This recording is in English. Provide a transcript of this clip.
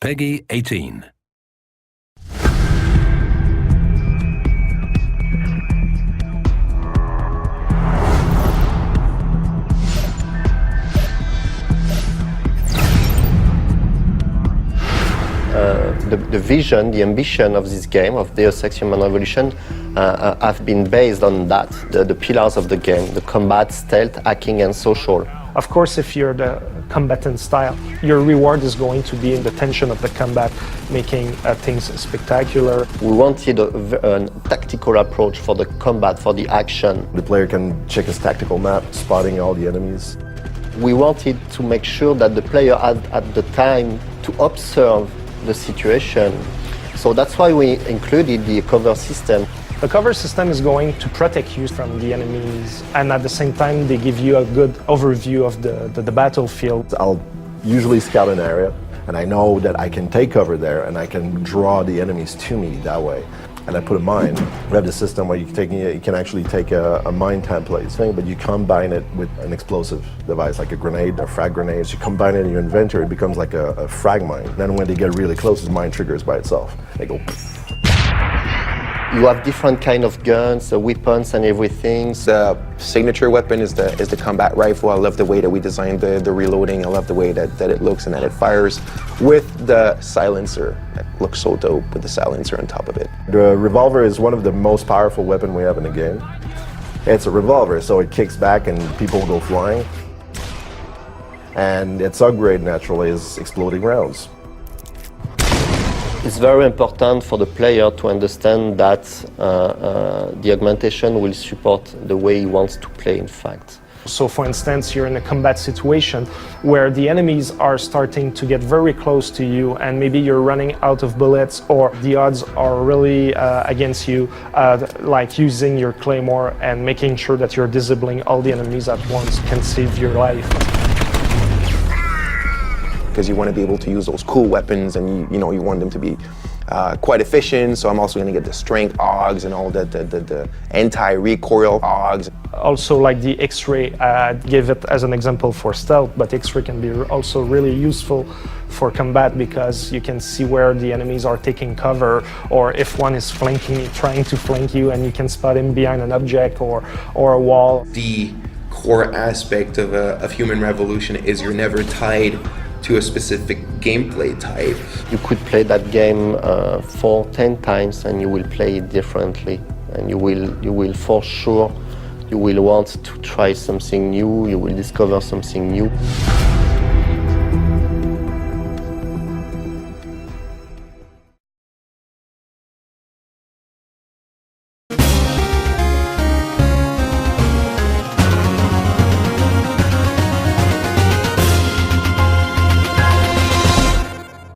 Peggy 18. The vision, the ambition of this game, of Deus Ex Human Revolution, have been based on that, the pillars of the game, the combat, stealth, hacking, and social. Of course, if you're the combatant style, your reward is going to be in the tension of the combat, making things spectacular. We wanted a tactical approach for the combat, for the action. The player can check his tactical map, spotting all the enemies. We wanted to make sure that the player had the time to observe the situation. So that's why we included the cover system. The cover system is going to protect you from the enemies, and at the same time they give you a good overview of the battlefield. I'll usually scout an area, and I know that I can take cover there, and I can draw the enemies to me that way. And I put a mine. We have the system where you can actually take a mine template thing, but you combine it with an explosive device, like a grenade, a frag grenade. So you combine it in your inventory, it becomes like a frag mine. Then when they get really close, the mine triggers by itself. They go. You have different kind of guns, weapons, and everything. The signature weapon is the combat rifle. I love the way that we designed the reloading. I love the way that it looks and that it fires with the silencer. It looks so dope with the silencer on top of it. The revolver is one of the most powerful weapons we have in the game. It's a revolver, so it kicks back and people go flying. And its upgrade naturally is exploding rounds. It's very important for the player to understand that the augmentation will support the way he wants to play, in fact. So for instance, you're in a combat situation where the enemies are starting to get very close to you, and maybe you're running out of bullets, or the odds are really against you, like using your claymore and making sure that you're disabling all the enemies at once can save your life. Because you want to be able to use those cool weapons, and you want them to be quite efficient. So I'm also going to get the strength AUGs and all the anti-recoil AUGs. Also, like the X-ray, gave it as an example for stealth, but X-ray can be also really useful for combat because you can see where the enemies are taking cover, or if one is trying to flank you, and you can spot him behind an object or a wall. The core aspect of Human Revolution is you're never tied to a specific gameplay type. You could play that game 4-10 times and you will play it differently. And you will for sure, you will want to try something new, you will discover something new.